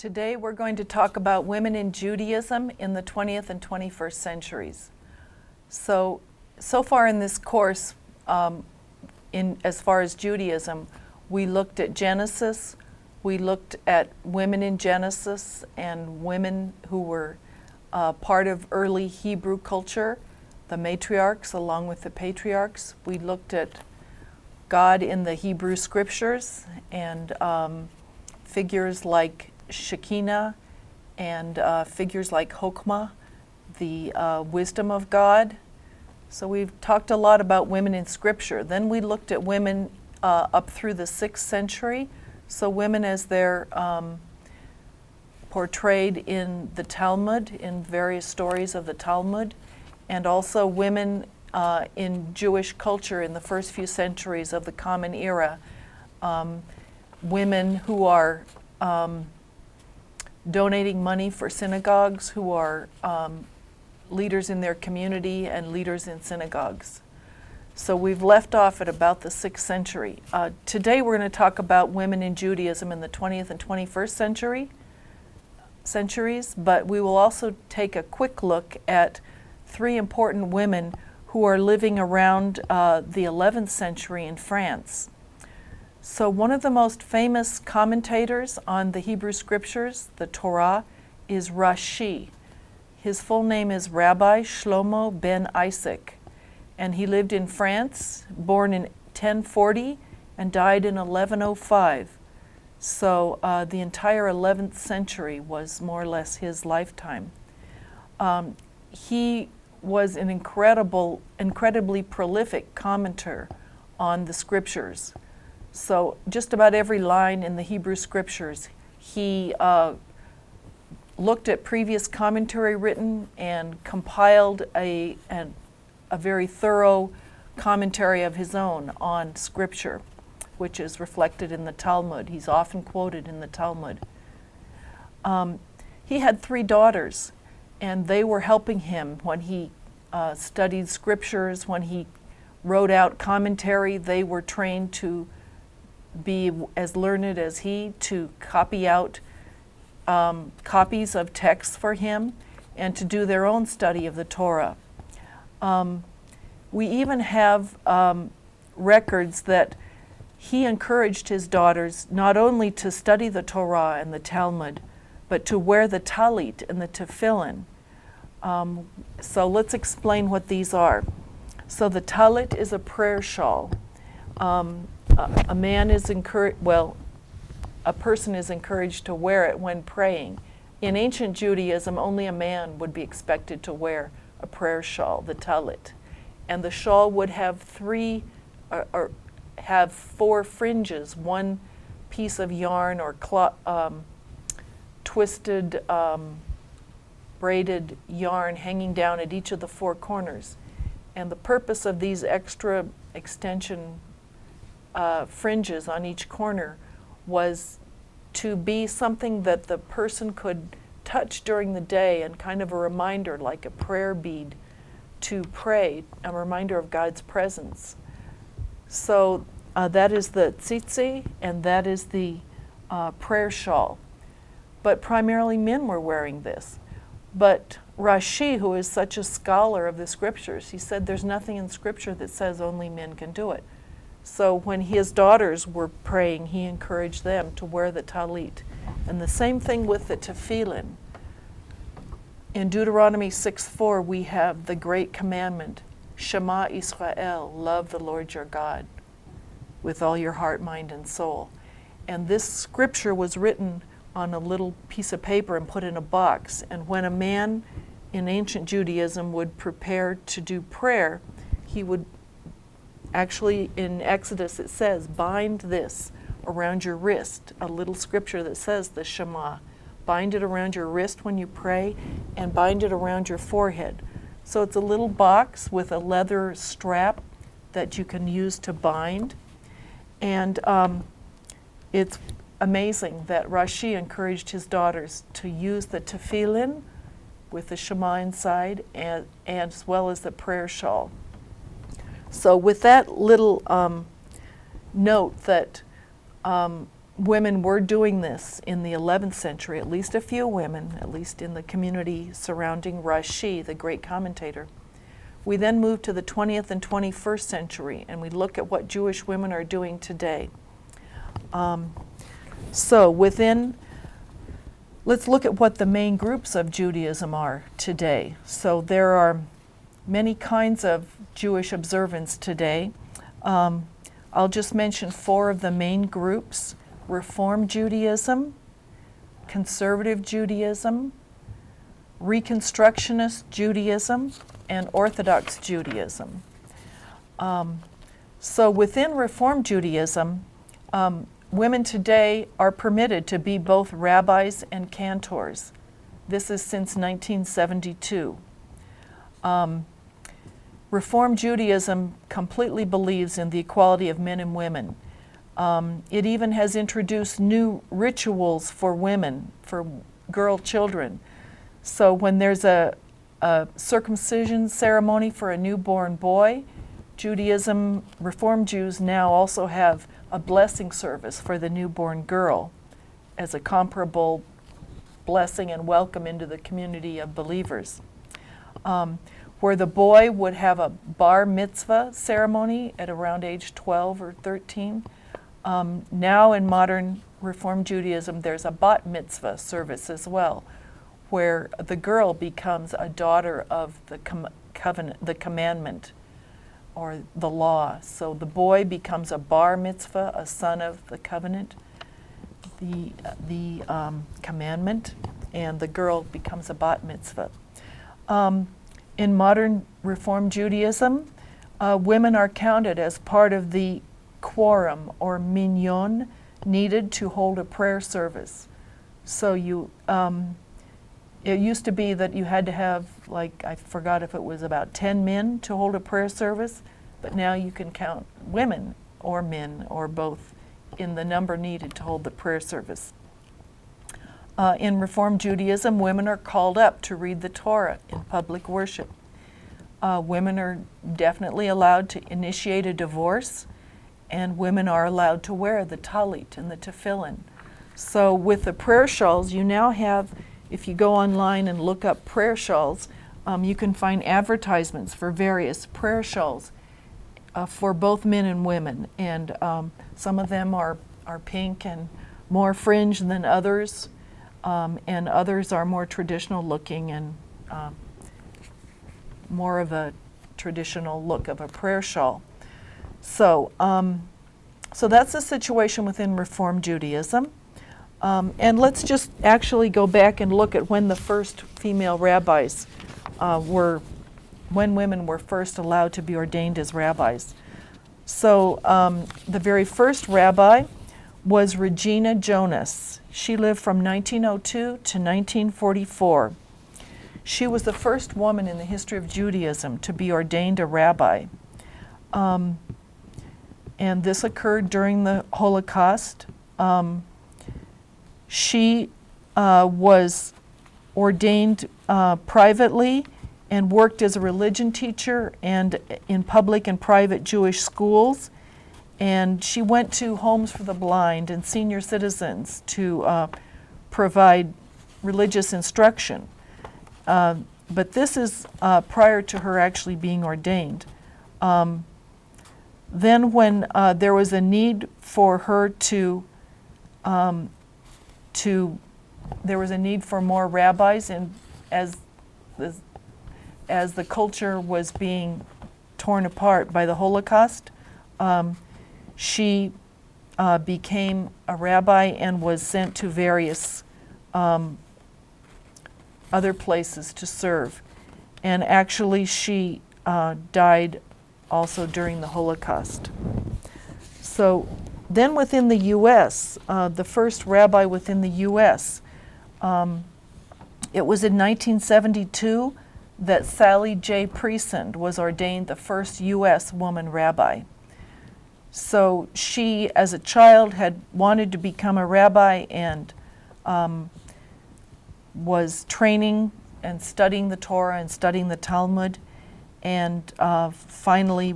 Today we're going to talk about women in Judaism in the 20th and 21st centuries. So far in this course, as far as Judaism, we looked at Genesis, we looked at women in Genesis and women who were part of early Hebrew culture, the matriarchs along with the patriarchs. We looked at God in the Hebrew scriptures and figures like Shekinah and figures like Hokmah, the wisdom of God. So we've talked a lot about women in scripture. Then we looked at women up through the 6th century. So women as they're portrayed in the Talmud, in various stories of the Talmud, and also women in Jewish culture in the first few centuries of the Common Era. Women who are donating money for synagogues, who are leaders in their community and leaders in synagogues. So we've left off at about the 6th century. Today we're going to talk about women in Judaism in the 20th and 21st centuries, but we will also take a quick look at 3 important women who are living around the 11th century in France. So one of the most famous commentators on the Hebrew scriptures, the Torah, is Rashi. His full name is Rabbi Shlomo ben Isaac, and he lived in France, born in 1040 and died in 1105. So the entire 11th century was more or less his lifetime. He was an incredibly prolific commentator on the scriptures. So just about every line in the Hebrew scriptures, he looked at previous commentary written and compiled a very thorough commentary of his own on scripture, which is reflected in the Talmud. He's often quoted in the Talmud. He had 3 daughters, and they were helping him when he studied scriptures, when he wrote out commentary. They were trained to be as learned as he, to copy out copies of texts for him, and to do their own study of the Torah. We even have records that he encouraged his daughters not only to study the Torah and the Talmud, but to wear the talit and the tefillin. So let's explain what these are. So the talit is a prayer shawl. A man is a person is encouraged to wear it when praying. In ancient Judaism, only a man would be expected to wear a prayer shawl, the talit. And the shawl would have 4 fringes, 1 piece of yarn or twisted, braided yarn hanging down at each of the 4 corners. And the purpose of these extra extension fringes on each corner was to be something that the person could touch during the day, and kind of a reminder, like a prayer bead, to pray, a reminder of God's presence. So that is the tzitzi, and that is the prayer shawl. But primarily men were wearing this. But Rashi, who is such a scholar of the scriptures, he said there's nothing in scripture that says only men can do it. So when his daughters were praying, he encouraged them to wear the talit. And the same thing with the tefillin. In Deuteronomy 6:4, we have the great commandment, Shema Israel, love the Lord your God with all your heart, mind, and soul. And this scripture was written on a little piece of paper and put in a box. And when a man in ancient Judaism would prepare to do prayer, he would actually, in Exodus it says, bind this around your wrist, a little scripture that says the Shema. Bind it around your wrist when you pray, and bind it around your forehead. So it's a little box with a leather strap that you can use to bind. And it's amazing that Rashi encouraged his daughters to use the tefillin with the Shema inside, and as well as the prayer shawl. So with that little note that women were doing this in the 11th century, at least a few women, at least in the community surrounding Rashi, the great commentator. We then move to the 20th and 21st century, and we look at what Jewish women are doing today. Let's look at what the main groups of Judaism are today. So there are many kinds of Jewish observance today. I'll just mention 4 of the main groups: Reform Judaism, Conservative Judaism, Reconstructionist Judaism, and Orthodox Judaism. So within Reform Judaism, women today are permitted to be both rabbis and cantors. This is since 1972. Reform Judaism completely believes in the equality of men and women. It even has introduced new rituals for women, for girl children. So when there's a circumcision ceremony for a newborn boy, Judaism, Reform Jews now also have a blessing service for the newborn girl as a comparable blessing and welcome into the community of believers. Where the boy would have a bar mitzvah ceremony at around age 12 or 13. Now in modern Reform Judaism, there's a bat mitzvah service as well, where the girl becomes a daughter of the covenant, the commandment, or the law. So the boy becomes a bar mitzvah, a son of the covenant, the commandment, and the girl becomes a bat mitzvah. In modern Reform Judaism, women are counted as part of the quorum or minyan needed to hold a prayer service. So it used to be that you had to have, like, I forgot if it was about 10 men to hold a prayer service, but now you can count women or men or both in the number needed to hold the prayer service. In Reform Judaism, women are called up to read the Torah in public worship. Women are definitely allowed to initiate a divorce, and women are allowed to wear the talit and the tefillin. So with the prayer shawls, you now have, if you go online and look up prayer shawls, you can find advertisements for various prayer shawls for both men and women. And some of them are pink and more fringe than others, and others are more traditional looking and more of a traditional look of a prayer shawl. So that's the situation within Reform Judaism. And let's just actually go back and look at when the first female rabbis when women were first allowed to be ordained as rabbis. So the very first rabbi was Regina Jonas. She lived from 1902 to 1944. She was the first woman in the history of Judaism to be ordained a rabbi. And this occurred during the Holocaust. She was ordained privately and worked as a religion teacher and in public and private Jewish schools. And she went to homes for the blind and senior citizens to provide religious instruction. But this is prior to her actually being ordained. Then when there was a need for her there was a need for more rabbis, and as the culture was being torn apart by the Holocaust, she became a rabbi and was sent to various other places to serve. And actually she died also during the Holocaust. So then within the U.S., the first rabbi within the U.S., it was in 1972 that Sally J. Priesand was ordained the first U.S. woman rabbi. So she, as a child, had wanted to become a rabbi and was training and studying the Torah and studying the Talmud. And finally,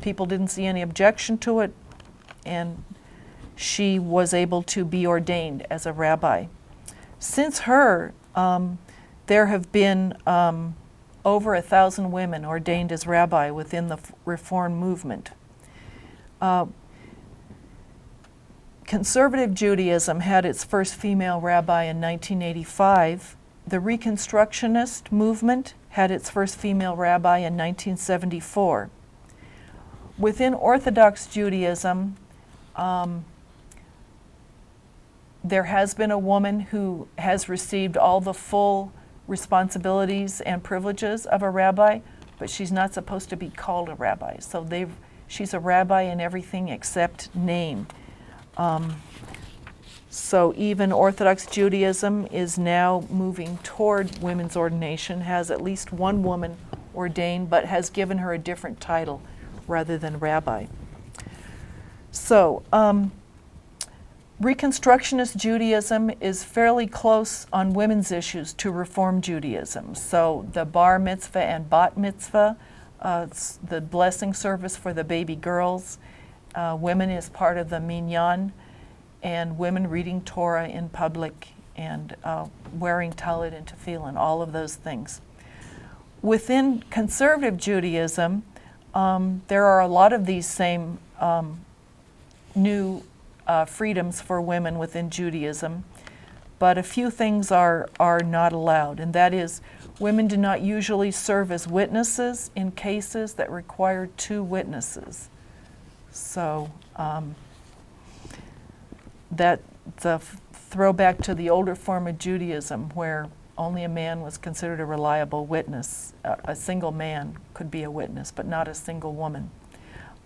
people didn't see any objection to it. And she was able to be ordained as a rabbi. Since her, there have been over 1,000 women ordained as rabbi within the Reform movement. Conservative Judaism had its first female rabbi in 1985. The Reconstructionist movement had its first female rabbi in 1974. Within Orthodox Judaism, there has been a woman who has received all the full responsibilities and privileges of a rabbi, but she's not supposed to be called a rabbi. So she's a rabbi in everything except name. So even Orthodox Judaism is now moving toward women's ordination, has at least one woman ordained, but has given her a different title rather than rabbi. So Reconstructionist Judaism is fairly close on women's issues to Reform Judaism. So the bar mitzvah and bat mitzvah, the blessing service for the baby girls, women is part of the minyan, and women reading Torah in public and wearing talit and tefillin, all of those things. Within conservative Judaism, there are a lot of these same new freedoms for women within Judaism, but a few things are not allowed, and that is women do not usually serve as witnesses in cases that require 2 witnesses. So that's a throwback to the older form of Judaism where only a man was considered a reliable witness. A single man could be a witness, but not a single woman.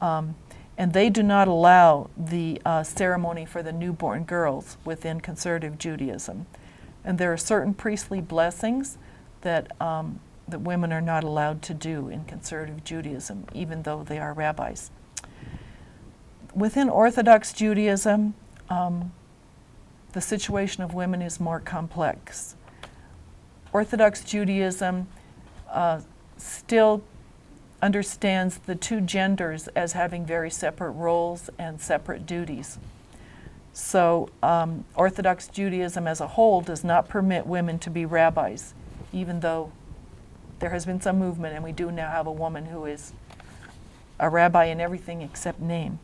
And they do not allow the ceremony for the newborn girls within conservative Judaism. And there are certain priestly blessings that women are not allowed to do in conservative Judaism, even though they are rabbis. Within Orthodox Judaism, the situation of women is more complex. Orthodox Judaism still understands the 2 genders as having very separate roles and separate duties. So Orthodox Judaism as a whole does not permit women to be rabbis, even though there has been some movement and we do now have a woman who is a rabbi in everything except name.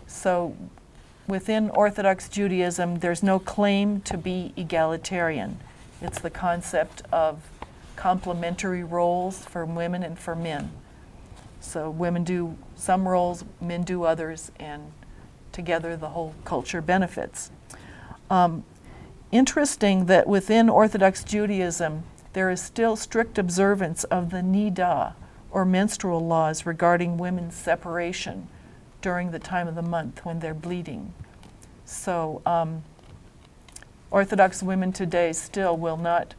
So within Orthodox Judaism, there's no claim to be egalitarian. It's the concept of complementary roles for women and for men. So women do some roles, men do others, and together the whole culture benefits. Interesting that within Orthodox Judaism, there is still strict observance of the nidah, or menstrual laws regarding women's separation during the time of the month when they're bleeding. So Orthodox women today still will not,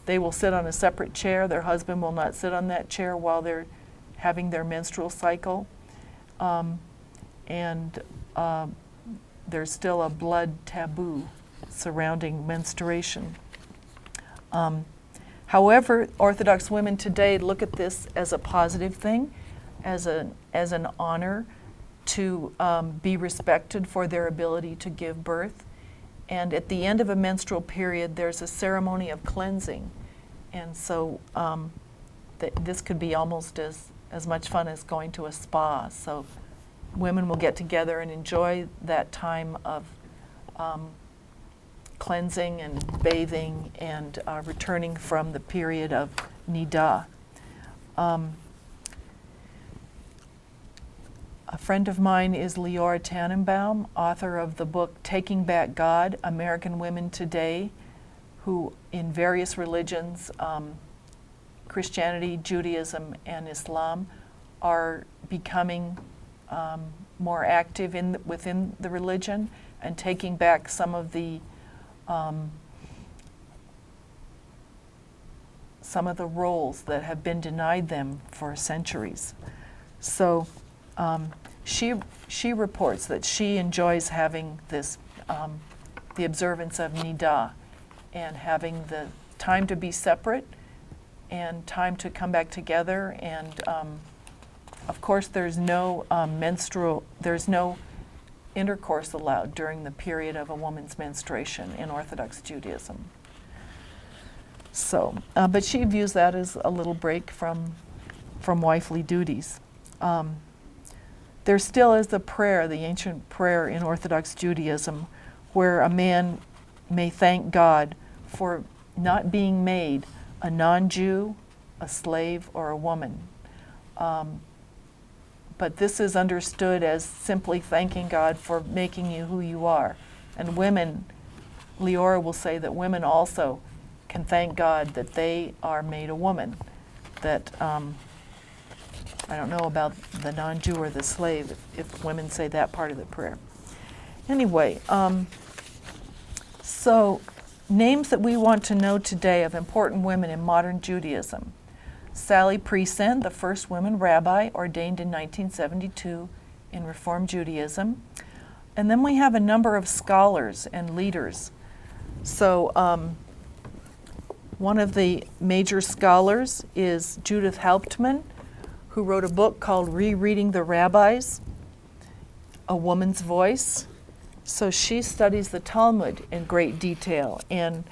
they will sit on a separate chair. Their husband will not sit on that chair while they're having their menstrual cycle. There's still a blood taboo surrounding menstruation. However, Orthodox women today look at this as a positive thing, as an honor to be respected for their ability to give birth. And at the end of a menstrual period, there's a ceremony of cleansing. And so this could be almost as much fun as going to a spa. So women will get together and enjoy that time of cleansing and bathing and returning from the period of nidah. A friend of mine is Leora Tannenbaum, author of the book Taking Back God, American Women Today, who in various religions, Christianity, Judaism, and Islam, are becoming more active within the religion and taking back some of the roles that have been denied them for centuries. So she reports that she enjoys having this the observance of nidah and having the time to be separate and time to come back together. And of course, there's no intercourse allowed during the period of a woman's menstruation in Orthodox Judaism. So, but she views that as a little break from wifely duties. There still is the prayer, the ancient prayer in Orthodox Judaism, where a man may thank God for not being made a non-Jew, a slave, or a woman. But this is understood as simply thanking God for making you who you are. And women, Leora will say that women also can thank God that they are made a woman. That, I don't know about the non-Jew or the slave, if women say that part of the prayer. Anyway, so names that we want to know today of important women in modern Judaism. Sally Priesen, the first woman rabbi, ordained in 1972 in Reform Judaism. And then we have a number of scholars and leaders. So one of the major scholars is Judith Hauptmann, who wrote a book called Rereading the Rabbis, A Woman's Voice. So she studies the Talmud in great detail and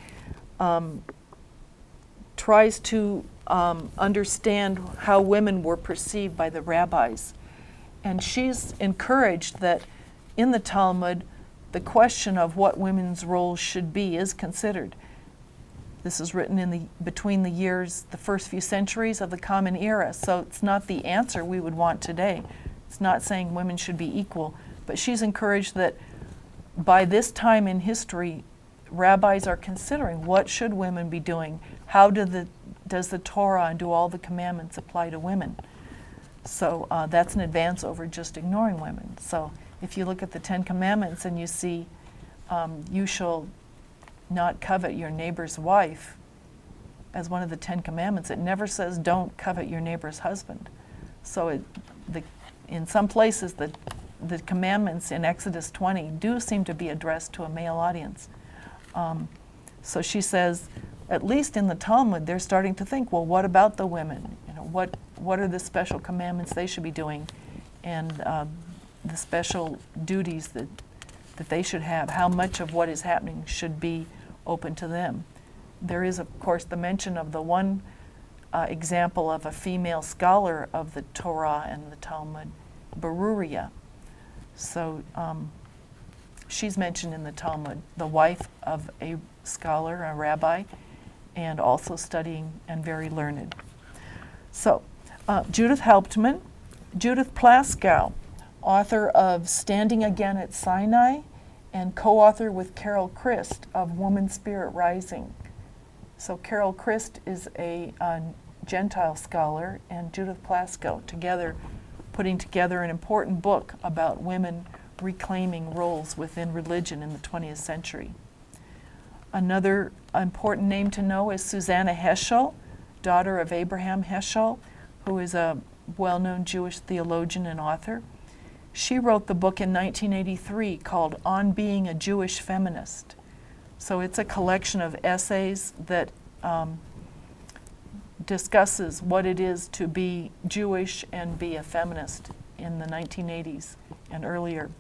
tries to understand how women were perceived by the rabbis. And she's encouraged that in the Talmud, the question of what women's roles should be is considered. This is written between the first few centuries of the Common Era, so it's not the answer we would want today. It's not saying women should be equal, but she's encouraged that by this time in history, rabbis are considering what should women be doing, how does the Torah and do all the commandments apply to women. So that's an advance over just ignoring women. So if you look at the 10 Commandments and you see you shall not covet your neighbor's wife as one of the 10 Commandments, it never says don't covet your neighbor's husband. So in some places the commandments in Exodus 20 do seem to be addressed to a male audience. So she says, at least in the Talmud, they're starting to think, well, what about the women? You know, what are the special commandments they should be doing, and the special duties that they should have? How much of what is happening should be open to them? There is, of course, the mention of the one example of a female scholar of the Torah and the Talmud, Beruria. So she's mentioned in the Talmud, the wife of a scholar, a rabbi, and also studying and very learned. So Judith Hauptmann, Judith Plaskow, author of Standing Again at Sinai, and co-author with Carol Christ of Woman Spirit Rising. So Carol Christ is a Gentile scholar, and Judith Plaskow together putting together an important book about women reclaiming roles within religion in the 20th century. Another important name to know is Susanna Heschel, daughter of Abraham Heschel, who is a well-known Jewish theologian and author. She wrote the book in 1983 called On Being a Jewish Feminist. So it's a collection of essays that discusses what it is to be Jewish and be a feminist in the 1980s and earlier.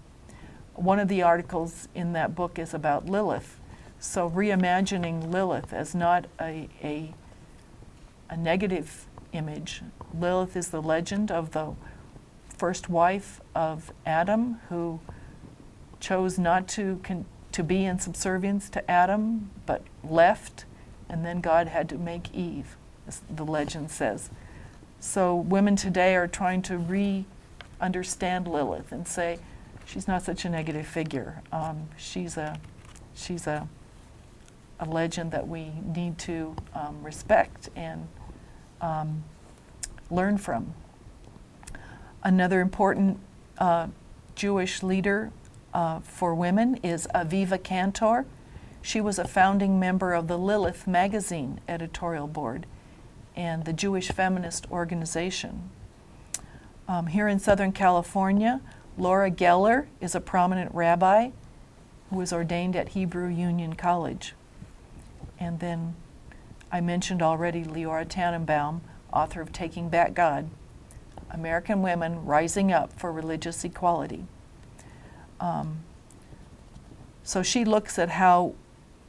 One of the articles in that book is about Lilith. So reimagining Lilith as not a negative image. Lilith is the legend of the first wife of Adam, who chose not to be in subservience to Adam, but left, and then God had to make Eve, as the legend says. So women today are trying to re-understand Lilith and say she's not such a negative figure. She's a legend that we need to respect and learn from. Another important Jewish leader for women is Aviva Cantor. She was a founding member of the Lilith magazine editorial board and the Jewish Feminist Organization. Here in Southern California, Laura Geller is a prominent rabbi who was ordained at Hebrew Union College. And then I mentioned already Leora Tannenbaum, author of Taking Back God, American Women Rising Up for Religious Equality. So she looks at how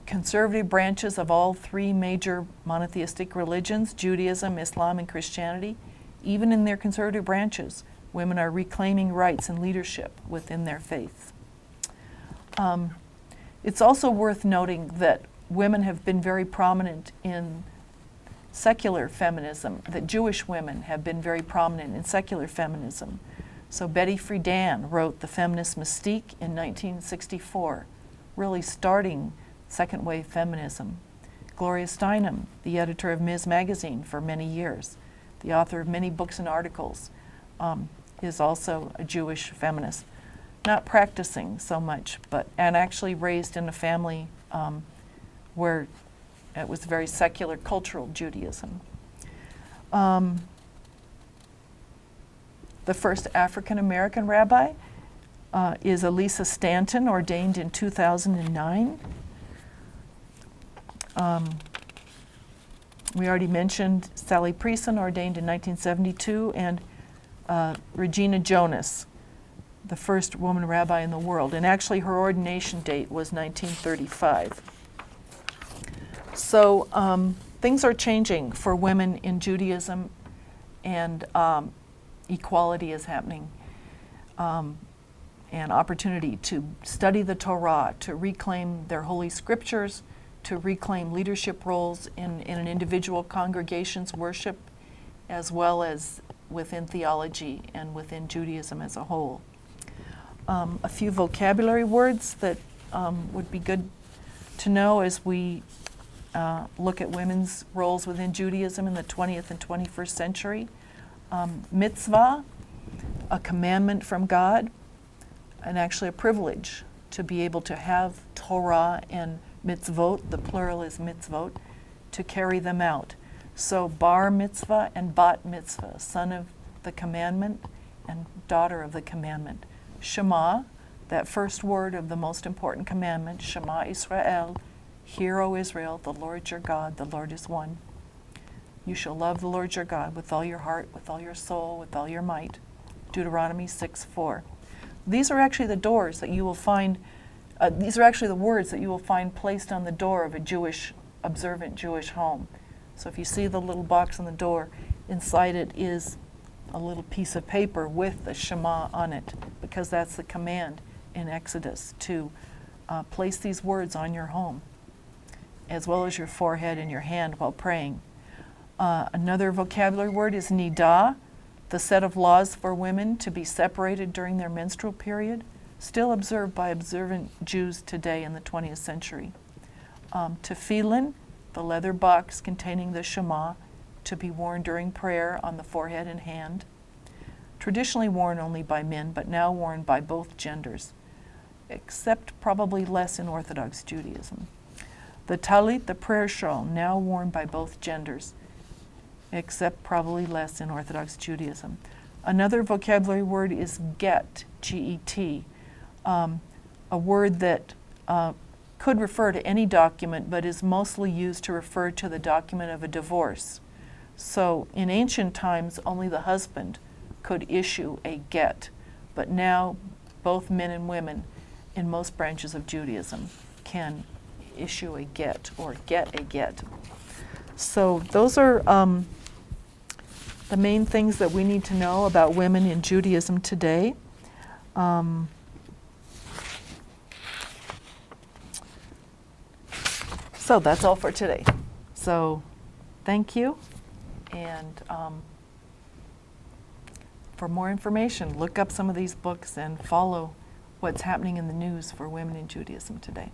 conservative branches of all three major monotheistic religions, Judaism, Islam, and Christianity, even in their conservative branches, women are reclaiming rights and leadership within their faiths. It's also worth noting that women have been very prominent in secular feminism, that Jewish women have been very prominent in secular feminism. So Betty Friedan wrote The Feminist Mystique in 1964, really starting second wave feminism. Gloria Steinem, the editor of Ms. Magazine for many years, the author of many books and articles, is also a Jewish feminist. Not practicing so much, and actually raised in a family where it was very secular cultural Judaism. The first African American rabbi is Elisa Stanton, ordained in 2009. We already mentioned Sally Prieston, ordained in 1972, and Regina Jonas, the first woman rabbi in the world. And actually her ordination date was 1935. So things are changing for women in Judaism, and equality is happening, and opportunity to study the Torah, to reclaim their holy scriptures, to reclaim leadership roles in an individual congregation's worship, as well as within theology and within Judaism as a whole. A few vocabulary words that would be good to know as we look at women's roles within Judaism in the 20th and 21st century. Mitzvah, a commandment from God, and actually a privilege to be able to have Torah and mitzvot, the plural is mitzvot, to carry them out. So bar mitzvah and bat mitzvah, son of the commandment and daughter of the commandment. Shema, that first word of the most important commandment, Shema Israel, hear, O Israel, the Lord your God, the Lord is one. You shall love the Lord your God with all your heart, with all your soul, with all your might. Deuteronomy 6:4. These are actually the doors that you will find, these are actually the words that you will find placed on the door of a Jewish, observant Jewish home. So if you see the little box on the door, inside it is a little piece of paper with the Shema on it, because that's the command in Exodus, to place these words on your home, as well as your forehead and your hand while praying. Another vocabulary word is nidah, the set of laws for women to be separated during their menstrual period, still observed by observant Jews today in the 20th century. Tefillin, the leather box containing the Shema, to be worn during prayer on the forehead and hand. Traditionally worn only by men, but now worn by both genders, except probably less in Orthodox Judaism. The talit, the prayer shawl, now worn by both genders, except probably less in Orthodox Judaism. Another vocabulary word is get, G-E-T, a word that could refer to any document, but is mostly used to refer to the document of a divorce. So in ancient times, only the husband could issue a get, but now both men and women in most branches of Judaism can issue a get or get a get. So those are the main things that we need to know about women in Judaism today. So that's all for today. So thank you. And for more information, look up some of these books and follow what's happening in the news for women in Judaism today.